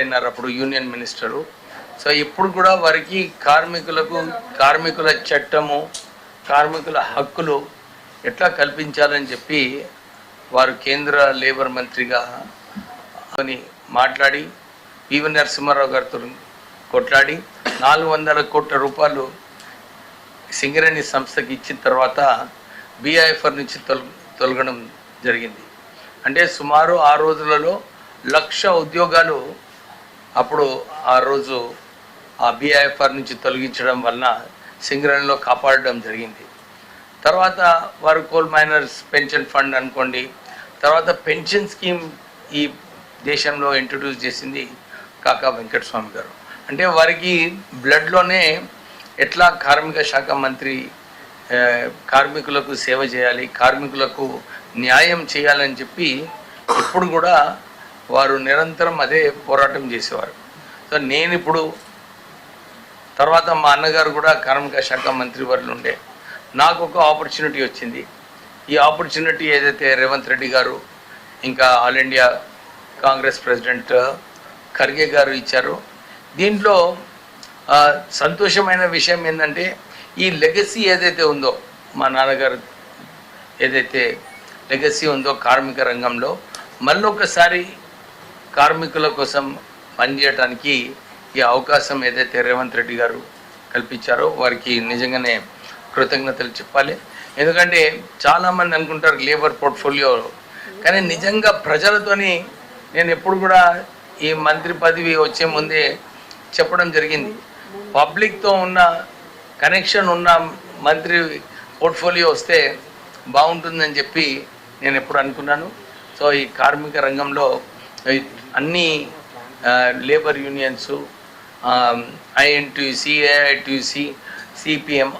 అయినారు అప్పుడు union minister. So ఇప్పుడు కూడా వారికి కార్మికుల చట్టము, కార్మికుల హక్కులు ఎట్లా కల్పించాలని చెప్పి వారు కేంద్ర లేబర్ మంత్రిగా అని మాట్లాడి పివి నరసింహారావు గారితో కొట్లాడి 400 కోట్ల రూపాయలు సింగరేణి సంస్థకి ఇచ్చిన తర్వాత బీఐఎఫ్ఆర్ నుంచి తొలగడం జరిగింది. అంటే సుమారు ఆ రోజులలో 1,00,000 ఉద్యోగాలు అప్పుడు ఆ రోజు ఆ బీఐఎఫ్ఆర్ నుంచి తొలగించడం వలన సింగరేణిలో కాపాడడం జరిగింది. తర్వాత వారు కోల్ మైనర్స్ పెన్షన్ ఫండ్ అనుకోండి, తర్వాత పెన్షన్ స్కీమ్ ఈ దేశంలో ఇంట్రడ్యూస్ చేసింది కాకా వెంకటస్వామి గారు. అంటే వారికి బ్లడ్లోనే ఎట్లా కార్మిక శాఖ మంత్రి కార్మికులకు సేవ చేయాలి, కార్మికులకు న్యాయం చేయాలని చెప్పి ఇప్పుడు కూడా వారు నిరంతరం అదే పోరాటం చేసేవారు. సో నేను ఇప్పుడు తర్వాత మా అన్నగారు కూడా కార్మిక శాఖ మంత్రి వర్లు ఉండే, నాకు ఒక ఆపర్చునిటీ వచ్చింది. ఈ ఆపర్చునిటీ ఏదైతే రేవంత్ రెడ్డి గారు ఇంకా all India Congress president Kharge గారు ఇచ్చారో, దీంట్లో సంతోషమైన విషయం ఏంటంటే ఈ లెగసీ ఏదైతే ఉందో, మా నాన్నగారు ఏదైతే లెగసీ ఉందో కార్మిక రంగంలో మళ్ళొకసారి కార్మికుల కోసం పనిచేయడానికి ఈ అవకాశం ఏదైతే రేవంత్ రెడ్డి గారు కల్పించారో వారికి నిజంగానే కృతజ్ఞతలు చెప్పాలి. ఎందుకంటే చాలామంది అనుకుంటారు లేబర్ పోర్ట్ఫోలియో, కానీ నిజంగా ప్రజలతోని నేను ఎప్పుడు కూడా ఈ మంత్రి పదవి వచ్చే ముందే చెప్పడం జరిగింది, పబ్లిక్తో ఉన్న కనెక్షన్ ఉన్న మంత్రి పోర్ట్ఫోలియో వస్తే బాగుంటుందని చెప్పి నేను ఎప్పుడు అనుకున్నాను. సో ఈ కార్మిక రంగంలో అన్ని labour unions, INTUC, AITUC, CPM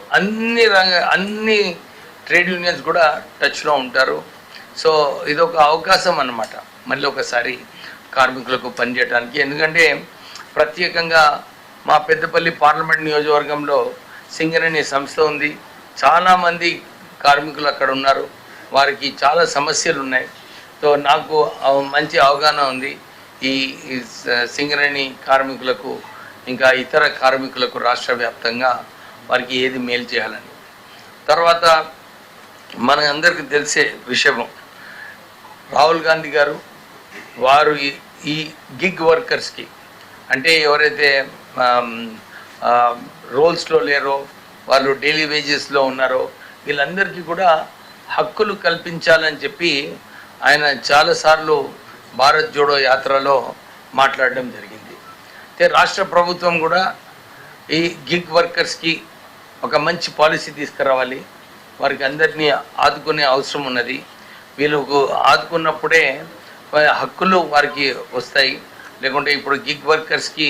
అన్ని ట్రేడ్ యూనియన్స్ కూడా టచ్లో ఉంటారు. సో ఇదొక అవకాశం అన్నమాట మళ్ళీ ఒకసారి కార్మికులకు పనిచేయడానికి. ఎందుకంటే ప్రత్యేకంగా మా పెద్దపల్లి పార్లమెంట్ నియోజకవర్గంలో సింగరేణి సంస్థ ఉంది, చాలామంది కార్మికులు అక్కడ ఉన్నారు, వారికి చాలా సమస్యలు ఉన్నాయి. సో నాకు మంచి అవగాహన ఉంది ఈ సింగరేణి కార్మికులకు ఇంకా ఇతర కార్మికులకు రాష్ట్ర వ్యాప్తంగా వారికి ఏది మేలు చేయాలని. తర్వాత మన అందరికీ తెలిసే విషయం, రాహుల్ గాంధీ గారు వారు ఈ గిగ్ వర్కర్స్కి, అంటే ఎవరైతే రోల్స్లో లేరో, వాళ్ళు డైలీ వేజెస్లో ఉన్నారో, వీళ్ళందరికీ కూడా హక్కులు కల్పించాలని చెప్పి ఆయన చాలాసార్లు భారత్ జోడో యాత్రలో మాట్లాడడం జరిగింది. అయితే రాష్ట్ర ప్రభుత్వం కూడా ఈ గిగ్ వర్కర్స్కి ఒక మంచి పాలసీ తీసుకురావాలి, వారికి అందరినీ ఆదుకునే అవసరం ఉన్నది. వీళ్ళకు ఆదుకున్నప్పుడే హక్కులు వారికి వస్తాయి, లేకుంటే ఇప్పుడు గిగ్ వర్కర్స్కి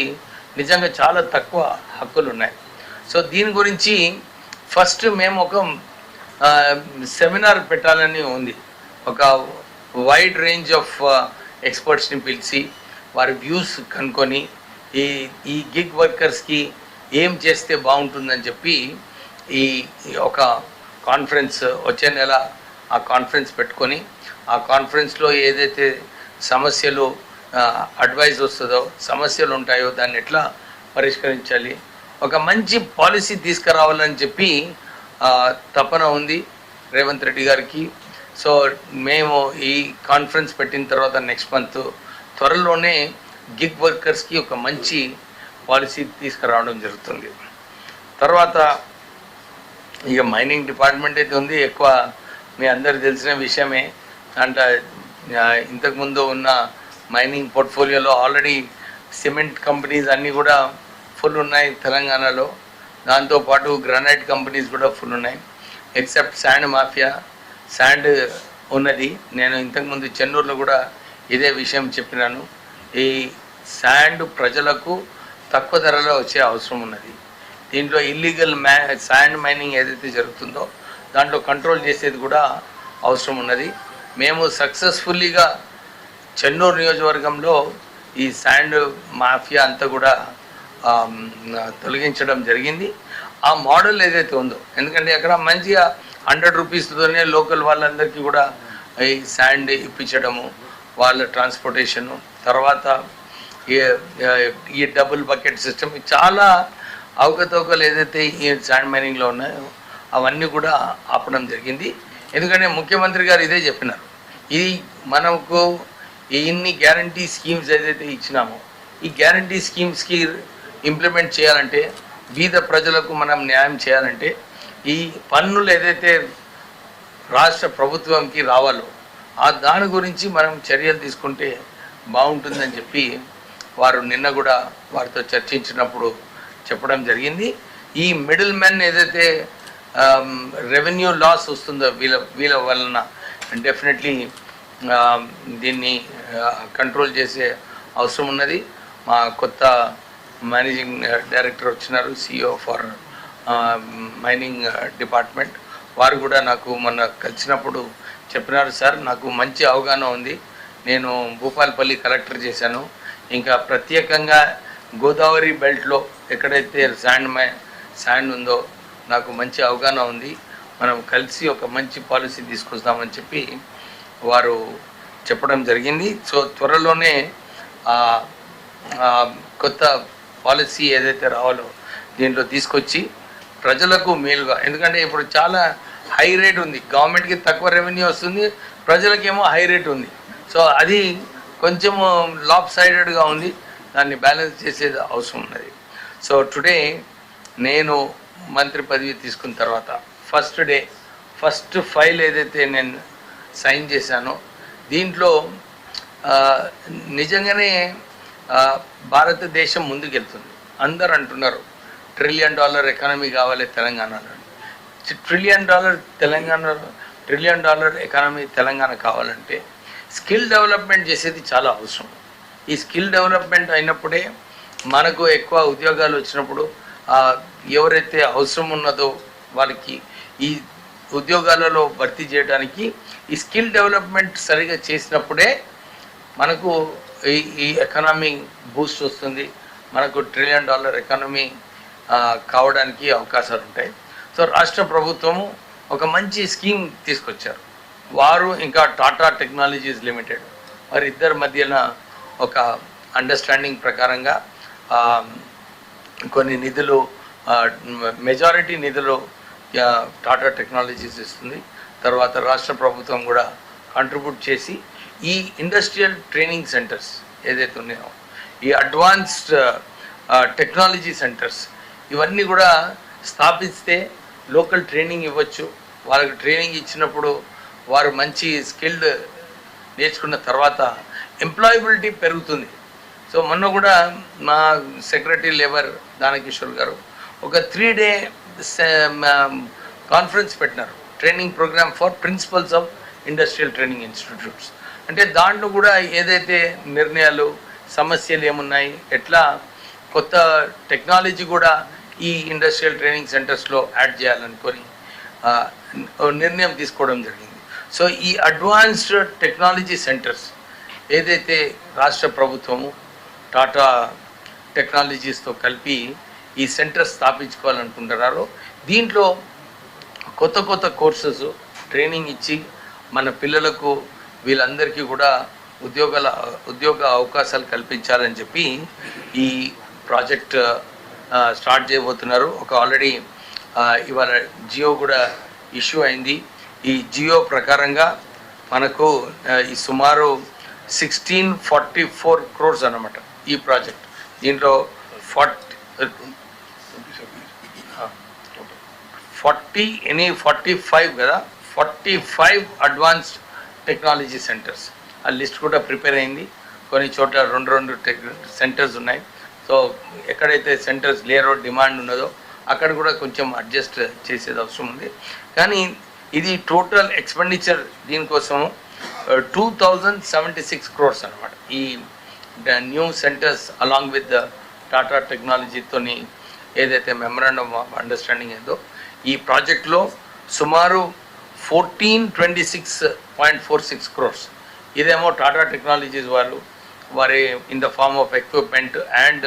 నిజంగా చాలా తక్కువ హక్కులు ఉన్నాయి. సో దీని గురించి ఫస్ట్ మేము ఒక సెమినార్ పెట్టాలని ఉంది. ఒక వైడ్ రేంజ్ ఆఫ్ ఎక్స్పర్ట్స్ని పిలిచి వారి వ్యూస్ కనుక్కొని ఈ గిగ్ వర్కర్స్కి ఏం చేస్తే బాగుంటుందని చెప్పి ఈ ఒక కాన్ఫరెన్స్ వచ్చే నెల ఆ కాన్ఫరెన్స్ పెట్టుకొని, ఆ కాన్ఫరెన్స్లో ఏదైతే సమస్యలు అడ్వైజ్ వస్తుందో, సమస్యలు ఉంటాయో దాన్ని ఎట్లా పరిష్కరించాలి, ఒక మంచి పాలసీ తీసుకురావాలని చెప్పి తపన ఉంది రేవంత్ రెడ్డి గారికి. సో మేము ఈ కాన్ఫరెన్స్ పెట్టిన తర్వాత నెక్స్ట్ మంత్ త్వరలోనే గిగ్ వర్కర్స్కి ఒక మంచి పాలసీ తీసుకురావడం జరుగుతుంది. తర్వాత ఇక మైనింగ్ డిపార్ట్మెంట్ అయితే ఉంది, ఎక్కువ మీ అందరికి తెలిసిన విషయమే. అంటే ఇంతకుముందు ఉన్న మైనింగ్ పోర్ట్ఫోలియోలో ఆల్రెడీ సిమెంట్ కంపెనీస్ అన్నీ కూడా ఫుల్ ఉన్నాయి తెలంగాణలో, దాంతోపాటు గ్రానైట్ కంపెనీస్ కూడా ఫుల్ ఉన్నాయి, ఎక్సెప్ట్ శాండ్ మాఫియా. శాండ్ ఉన్నది, నేను ఇంతకుముందు చెన్నూరులో కూడా ఇదే విషయం చెప్పినాను. ఈ శాండ్ ప్రజలకు తక్కువ ధరలో వచ్చే అవసరం ఉన్నది. దీంట్లో ఇల్లీగల్ శాండ్ మైనింగ్ ఏదైతే జరుగుతుందో దాంట్లో కంట్రోల్ చేసేది కూడా అవసరం ఉన్నది. మేము సక్సెస్ఫుల్లీగా చెన్నూరు నియోజకవర్గంలో ఈ శాండ్ మాఫియా అంతా కూడా తొలగించడం జరిగింది. ఆ మోడల్ ఏదైతే ఉందో, ఎందుకంటే అక్కడ మంచిగా 100 రూపీస్తోనే లోకల్ వాళ్ళందరికీ కూడా ఈ శాండ్ ఇప్పించడము, వాళ్ళ ట్రాన్స్పోర్టేషను, తర్వాత ఈ డబుల్ బకెట్ సిస్టమ్, చాలా అవకతవకలు ఏదైతే ఈ శాండ్ మైనింగ్లో ఉన్నాయో అవన్నీ కూడా ఆపడం జరిగింది. ఎందుకంటే ముఖ్యమంత్రి గారు ఇదే చెప్పినారు, ఇది మనకు ఇన్ని గ్యారంటీ స్కీమ్స్ ఏదైతే ఇచ్చినామో ఈ గ్యారంటీ స్కీమ్స్కి ఇంప్లిమెంట్ చేయాలంటే, బీద ప్రజలకు మనం న్యాయం చేయాలంటే ఈ పన్నులు ఏదైతే రాష్ట్ర ప్రభుత్వంకి రావాలో దాని గురించి మనం చర్యలు తీసుకుంటే బాగుంటుందని చెప్పి వారు నిన్న కూడా వారితో చర్చించినప్పుడు చెప్పడం జరిగింది. ఈ మిడిల్ మెన్ ఏదైతే రెవెన్యూ లాస్ వస్తుందో వీళ్ళ వలన డెఫినెట్లీ దీన్ని కంట్రోల్ చేసే అవసరం ఉన్నది. మా కొత్త మేనేజింగ్ డైరెక్టర్ వచ్చినారు, CEO ఫర్ మైనింగ్ డిపార్ట్మెంట్. వారు కూడా నాకు మొన్న కలిసినప్పుడు చెప్పినారు, సార్ నాకు మంచి అవగాహన ఉంది, నేను భూపాలపల్లి కలెక్టర్ చేశాను, ఇంకా ప్రత్యేకంగా గోదావరి బెల్ట్లో ఎక్కడైతే శాండ్ ఉందో నాకు మంచి అవగాహన ఉంది, మనం కలిసి ఒక మంచి పాలసీ తీసుకొస్తామని చెప్పి వారు చెప్పడం జరిగింది. సో త్వరలోనే కొత్త పాలసీ ఏదైతే రావాలో దీంట్లో తీసుకొచ్చి ప్రజలకు మేలుగా, ఎందుకంటే ఇప్పుడు చాలా హై రేట్ ఉంది, గవర్నమెంట్కి తక్కువ రెవెన్యూ వస్తుంది, ప్రజలకేమో హై రేట్ ఉంది. సో అది కొంచెం లాప్ సైడెడ్గా ఉంది, దాన్ని బ్యాలెన్స్ చేసేది అవసరం ఉన్నది. సో టుడే నేను మంత్రి పదవి తీసుకున్న తర్వాత ఫస్ట్ ఫైల్ ఏదైతే నేను సైన్ చేశానో దీంట్లో నిజంగానే భారతదేశం ముందుకెళ్తుంది. అందరు అంటున్నారు $1 ట్రిలియన్ ఎకానమీ కావాలి తెలంగాణలో. $1 ట్రిలియన్ ఎకానమీ తెలంగాణ కావాలంటే స్కిల్ డెవలప్మెంట్ చేసేది చాలా అవసరం. ఈ స్కిల్ డెవలప్మెంట్ అయినప్పుడే మనకు ఎక్కువ ఉద్యోగాలు వచ్చినప్పుడు ఎవరైతే అవసరం ఉన్నదో వాళ్ళకి ఈ ఉద్యోగాలలో భర్తీ చేయడానికి ఈ స్కిల్ డెవలప్మెంట్ సరిగా చేసినప్పుడే మనకు ఈ ఎకానమీ బూస్ట్ వస్తుంది, మనకు $1 ట్రిలియన్ ఎకానమీ కావడానికి అవకాశాలు ఉంటాయి. సో రాష్ట్ర ప్రభుత్వము ఒక మంచి స్కీమ్ తీసుకొచ్చారు. వారు ఇంకా టాటా టెక్నాలజీస్ లిమిటెడ్ వారి ఇద్దరి మధ్యన ఒక అండర్స్టాండింగ్ ప్రకారంగా కొన్ని నిధులు, మెజారిటీ నిధులు టాటా టెక్నాలజీస్ ఇస్తుంది. తర్వాత రాష్ట్ర ప్రభుత్వం కూడా కాంట్రిబ్యూట్ చేసి ఈ ఇండస్ట్రియల్ ట్రైనింగ్ సెంటర్స్ ఏదైతే ఉన్నాయో, ఈ అడ్వాన్స్డ్ టెక్నాలజీ సెంటర్స్ ఇవన్నీ కూడా స్థాపిస్తే లోకల్ ట్రైనింగ్ ఇవ్వచ్చు. వాళ్ళకి ట్రైనింగ్ ఇచ్చినప్పుడు వారు మంచి స్కిల్డ్ నేర్చుకున్న తర్వాత ఎంప్లాయబిలిటీ పెరుగుతుంది. సో మొన్న కూడా మా సెక్రటరీ లేబర్ దానకిషోర్ గారు ఒక 3-day కాన్ఫరెన్స్ పెట్టినారు, training program for principals of industrial training institutes. అంటే దాంట్లో కూడా ఏదైతే నిర్ణయాలు, సమస్యలు ఏమున్నాయి, ఎట్లా కొత్త టెక్నాలజీ కూడా ఈ ఇండస్ట్రియల్ ట్రైనింగ్ సెంటర్స్లో యాడ్ చేయాలనుకొని నిర్ణయం తీసుకోవడం జరిగింది. సో ఈ అడ్వాన్స్డ్ టెక్నాలజీ సెంటర్స్ ఏదైతే రాష్ట్ర ప్రభుత్వము టాటా టెక్నాలజీస్తో కలిపి ఈ సెంటర్ స్థాపించుకోవాలనుకుంటున్నారో దీంట్లో కొత్త కోర్సెస్ ట్రైనింగ్ ఇచ్చి మన పిల్లలకు వీళ్ళందరికీ కూడా ఉద్యోగ అవకాశాలు కల్పించాలని చెప్పి ఈ ప్రాజెక్ట్ స్టార్ట్ చేయబోతున్నారు. ఒక ఆల్రెడీ ఇవాళ జియో కూడా ఇష్యూ అయింది. ఈ జియో ప్రకారంగా మనకు ఈ సుమారు 1644 crores అన్నమాట ఈ ప్రాజెక్ట్. దీంట్లో 45 కదా, 45 అడ్వాన్స్డ్ టెక్నాలజీ సెంటర్స్. ఆ లిస్ట్ కూడా ప్రిపేర్ అయింది. కొన్ని చోట్ల 2 సెంటర్స్ ఉన్నాయి. సో ఎక్కడైతే సెంటర్స్ లేరో, డిమాండ్ ఉన్నదో అక్కడ కూడా కొంచెం అడ్జస్ట్ చేసేది అవసరం ఉంది. కానీ ఇది టోటల్ ఎక్స్పెండిచర్ దీనికోసం 2076 crores అన్నమాట. ఈ new centres along with Tata టెక్నాలజీతోని ఏదైతే మెమరాండమ్ ఆఫ్ అండర్స్టాండింగ్ ఏదో ఈ ప్రాజెక్ట్లో సుమారు 1426.46 crores. ఇదేమో టాటా టెక్నాలజీస్ వారి in the form of equipment and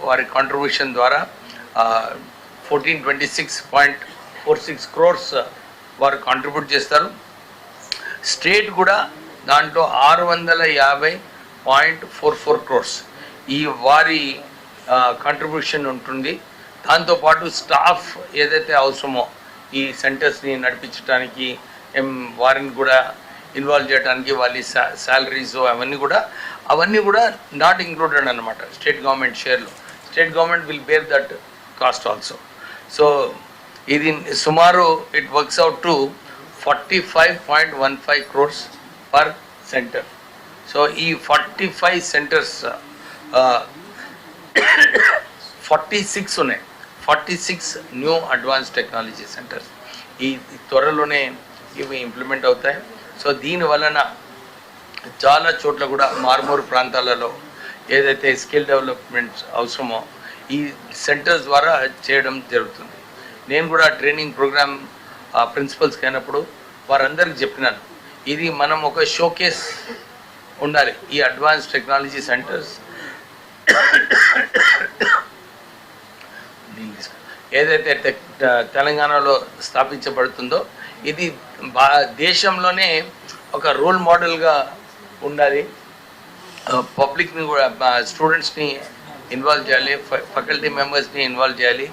వారి కాంట్రిబ్యూషన్ ద్వారా 1426.46 crores వారు కాంట్రిబ్యూట్ చేస్తారు. స్టేట్ కూడా దాంట్లో 650.44 crores. ఈ వారి కంట్రిబ్యూషన్ ఉంటుంది. దాంతోపాటు స్టాఫ్ ఏదైతే అవసరమో ఈ సెంటర్స్ని నడిపించడానికి వారిని కూడా ఇన్వాల్వ్ చేయడానికి వాళ్ళ శాలరీస్ అవన్నీ కూడా నాట్ ఇంక్లూడెడ్ అన్నమాట స్టేట్ గవర్నమెంట్ షేర్లో. State government will bear that cost also. So ఇది సుమారు it works out to 45.15 crores per centre. So ఈ 45 సెంటర్స్ 46 ఉన్నాయి. 46 న్యూ అడ్వాన్స్ టెక్నాలజీ సెంటర్స్ ఈ త్వరలోనే ఇవి ఇంప్లిమెంట్ అవుతాయి. సో దీని వలన చాలా చోట్ల కూడా మారుమూరు ప్రాంతాలలో ఏదైతే స్కిల్ డెవలప్మెంట్ అవసరమో ఈ సెంటర్స్ ద్వారా చేయడం జరుగుతుంది. నేను కూడా ట్రైనింగ్ ప్రోగ్రామ్ ప్రిన్సిపల్స్కి అయినప్పుడు వారందరికి చెప్పినాను, ఇది మనం ఒక షోకేస్ ఉండాలి. ఈ అడ్వాన్స్ టెక్నాలజీ సెంటర్స్ ఏదైతే తెలంగాణలో స్థాపించబడుతుందో ఇది దేశంలోనే ఒక రోల్ మోడల్గా ఉండాలి. పబ్లిక్ని కూడా స్టూడెంట్స్ని ఇన్వాల్వ్ చేయాలి, ఫ్యాకల్టీ మెంబర్స్ని ఇన్వాల్వ్ చేయాలి.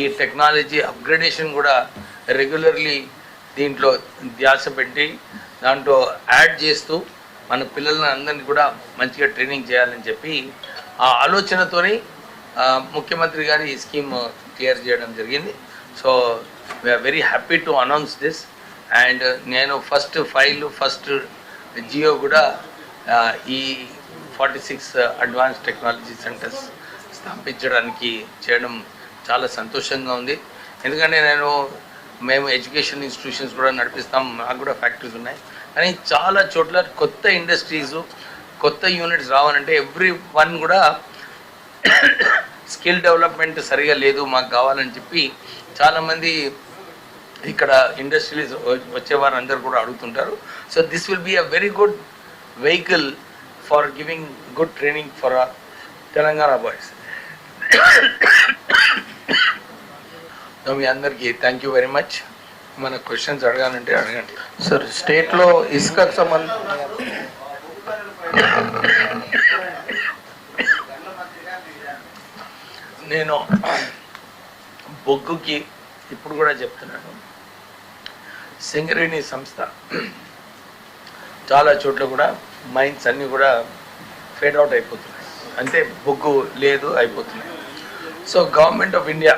ఈ టెక్నాలజీ అప్గ్రేడేషన్ కూడా రెగ్యులర్లీ దీంట్లో ధ్యాస పెట్టి దాంట్లో యాడ్ చేస్తూ మన పిల్లలను అందరినీ కూడా మంచిగా ట్రైనింగ్ చేయాలని చెప్పి ఆ ఆలోచనతోని ముఖ్యమంత్రి గారు ఈ స్కీమ్ క్లియర్ చేయడం జరిగింది. So we are very happy to announce this. And నేను ఫస్ట్ జియో కూడా ఈ 46 అడ్వాన్స్ టెక్నాలజీ సెంటర్స్ స్థాపించడానికి చేయడం చాలా సంతోషంగా ఉంది. ఎందుకంటే మేము ఎడ్యుకేషన్ ఇన్స్టిట్యూషన్స్ కూడా నడిపిస్తాం, మాకు కూడా ఫ్యాక్టరీస్ ఉన్నాయి. కానీ చాలా చోట్ల కొత్త ఇండస్ట్రీస్ కొత్త యూనిట్స్ రావాలంటే ఎవ్రీ వన్ కూడా స్కిల్ డెవలప్మెంట్ సరిగా లేదు, మాకు కావాలని చెప్పి చాలామంది ఇక్కడ ఇండస్ట్రీస్ వచ్చేవారు అందరు కూడా అడుగుతుంటారు. So this will be a very good vehicle for giving good training for Telangana boys. మీ అందరికీ థ్యాంక్ యూ వెరీ మచ్. మన క్వశ్చన్స్ అడగాలంటే అడగండి సార్. స్టేట్లో ఇసుకకు సంబంధించి నేను బొగ్గుకి ఇప్పుడు కూడా చెప్తున్నాను, సింగరేణి సంస్థ చాలా చోట్ల కూడా మైన్స్ అన్నీ కూడా ఫేడ్ అవుట్ అయిపోతున్నాయి, అంటే బొగ్గు లేదు అయిపోతున్నాయి. సో గవర్నమెంట్ ఆఫ్ ఇండియా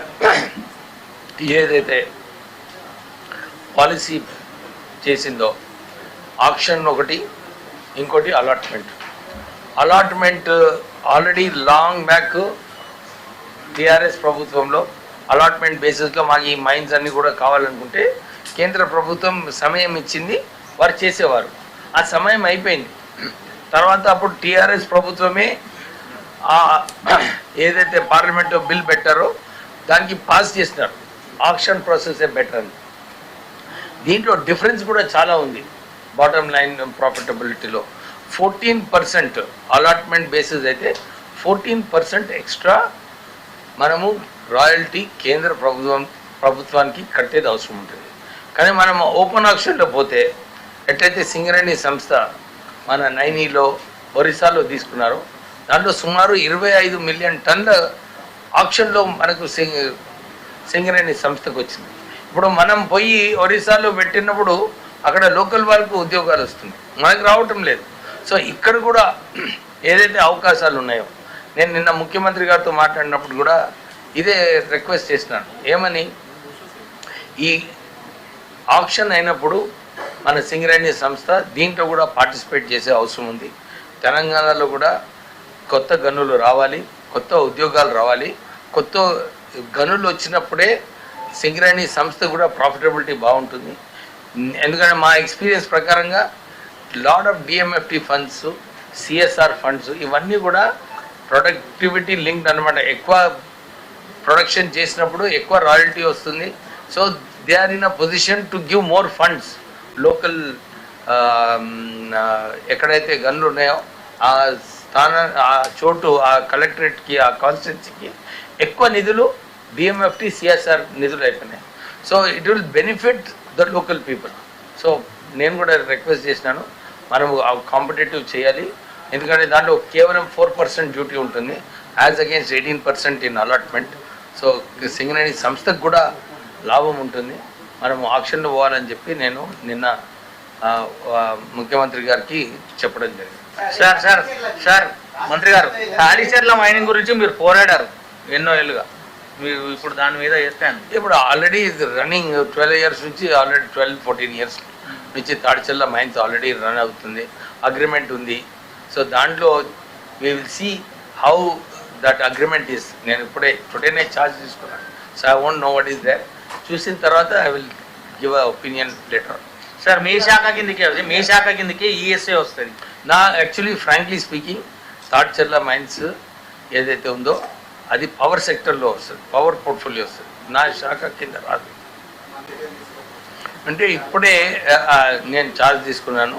ఏదైతే పాలసీ చేసిందో ఆక్షన్ ఒకటి, ఇంకోటి allotment already long back TRS ప్రభుత్వంలో అలాట్మెంట్ బేసిస్లో మాకు ఈ మైన్స్ అన్నీ కూడా కావాలనుకుంటే కేంద్ర ప్రభుత్వం సమయం ఇచ్చింది, వారు చేసేవారు. ఆ సమయం అయిపోయింది. తర్వాత అప్పుడు టీఆర్ఎస్ ప్రభుత్వమే ఏదైతే పార్లమెంట్లో బిల్ పెట్టారో దానికి పాస్ చేసినారు, ఆక్షన్ ప్రాసెసే బెటర్ అని. దీంట్లో డిఫరెన్స్ కూడా చాలా ఉంది. బాటమ్ లైన్ ప్రాఫిటబిలిటీలో 14% అలాట్మెంట్ బేసిస్ అయితే 14% ఎక్స్ట్రా మనము రాయల్టీ కేంద్ర ప్రభుత్వానికి కట్టేది అవసరం ఉంటుంది. కానీ మనం ఓపెన్ ఆక్షన్లో పోతే ఎట్లయితే సింగరేణి సంస్థ మన నైనీలో ఒరిస్సాలో తీసుకున్నారో దాంట్లో సుమారు 25 మిలియన్ టన్నుల ఆక్షన్లో మనకు సింగరేణి సంస్థకు వచ్చింది. ఇప్పుడు మనం పోయి ఒరిస్సాలో పెట్టినప్పుడు అక్కడ లోకల్ వాళ్ళకు ఉద్యోగాలు వస్తుంది, మనకు రావటం లేదు. సో ఇక్కడ కూడా ఏదైతే అవకాశాలు ఉన్నాయో, నేను నిన్న ముఖ్యమంత్రి గారితో మాట్లాడినప్పుడు కూడా ఇదే రిక్వెస్ట్ చేసినాను. ఏమని, ఈ ఆక్షన్ అయినప్పుడు మన సింగరేణి సంస్థ దీంట్లో కూడా పార్టిసిపేట్ చేసే అవసరం ఉంది. తెలంగాణలో కూడా కొత్త గనులు రావాలి, కొత్త ఉద్యోగాలు రావాలి. కొత్త గనులు వచ్చినప్పుడే సింగరేణి సంస్థ కూడా ప్రాఫిటబిలిటీ బాగుంటుంది. ఎందుకంటే మా ఎక్స్పీరియన్స్ ప్రకారంగా lot of DMFT funds, CSR funds ఇవన్నీ కూడా ప్రొడక్టివిటీ లింక్డ్ అనమాట. ఎక్కువ ప్రొడక్షన్ చేసినప్పుడు ఎక్కువ రాయల్టీ వస్తుంది. So they are in a position to give more funds. Local ఎక్కడైతే గన్లు ఉన్నాయో ఆ చోటు, ఆ కలెక్టరేట్కి, ఆ కాన్స్టిట్యున్సీకి ఎక్కువ నిధులు డిఎంఎఫ్టి సిఎస్ఆర్ నిధులు అయిపోయినాయి. So it will benefit the local people. So నేను కూడా రిక్వెస్ట్ చేసినాను, మనము కాంపిటేటివ్ చేయాలి. ఎందుకంటే దాంట్లో కేవలం 4% డ్యూటీ ఉంటుంది, as against 18% in allotment. So Singareni సంస్థకు కూడా లాభం ఉంటుంది. మనం ఆక్షన్లో పోవాలని చెప్పి నేను నిన్న ముఖ్యమంత్రి గారికి చెప్పడం జరిగింది. సార్ మంత్రి గారు, తాడిచెర్ల మైనింగ్ గురించి మీరు పోరాడారు ఎన్నో ఏళ్ళుగా, మీరు ఇప్పుడు దాని మీద చేస్తాను. ఇప్పుడు ఆల్రెడీ రన్నింగ్ 12 ఇయర్స్ నుంచి, ఆల్రెడీ 12-14 ఇయర్స్ నుంచి తాడిచెర్ల మైన్స్ ఆల్రెడీ రన్ అవుతుంది, అగ్రిమెంట్ ఉంది. సో దాంట్లో we will see how that agreement is. నేను టుడేనే ఛార్జ్ తీసుకున్నాను, so I won't know what is there. చూసిన తర్వాత I will give a opinion letter. Sir మీ శాఖ కిందకి ఈఎస్ఏ వస్తుంది. నా actually frankly speaking Tadicherla mines ఏదైతే ఉందో అది పవర్ సెక్టర్లో వస్తుంది, పవర్ పోర్ట్ఫోలియో వస్తుంది, నా శాఖ కింద రాదు. అంటే ఇప్పుడే నేను ఛార్జ్ తీసుకున్నాను.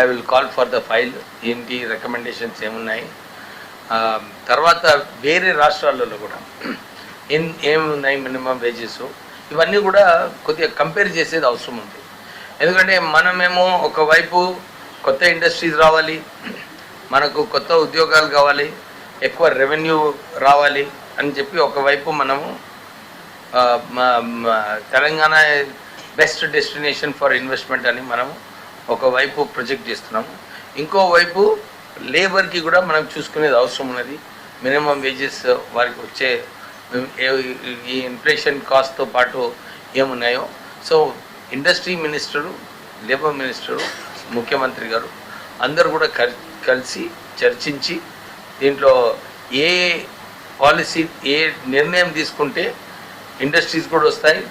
I will call for the file, ఏంటి రికమెండేషన్స్ ఏమున్నాయి, తర్వాత వేరే రాష్ట్రాలలో కూడా ఏమున్నాయి మినిమం వేజెస్, ఇవన్నీ కూడా కొద్దిగా కంపేర్ చేసేది అవసరం ఉంది. ఎందుకంటే మనమేమో ఒకవైపు కొత్త ఇండస్ట్రీస్ రావాలి, మనకు కొత్త ఉద్యోగాలు కావాలి, ఎక్కువ రెవెన్యూ రావాలి అని చెప్పి ఒకవైపు మనము Telangana best destination for investment అని మనము ఒకవైపు ప్రొజెక్ట్ చేస్తున్నాము. ఇంకోవైపు లేబర్కి కూడా మనం చూసుకునేది అవసరం ఉన్నది. మినిమం వేజెస్ వారికి వచ్చే ఈ ఇన్ఫ్లేషన్ కాస్ట్తో పాటు ఏమున్నాయో. So industry minister, labour minister, ముఖ్యమంత్రి గారు అందరూ కూడా కలిసి చర్చించి దీంట్లో ఏ పాలసీ, ఏ నిర్ణయం తీసుకుంటే ఇండస్ట్రీస్ కూడా వస్తాయి,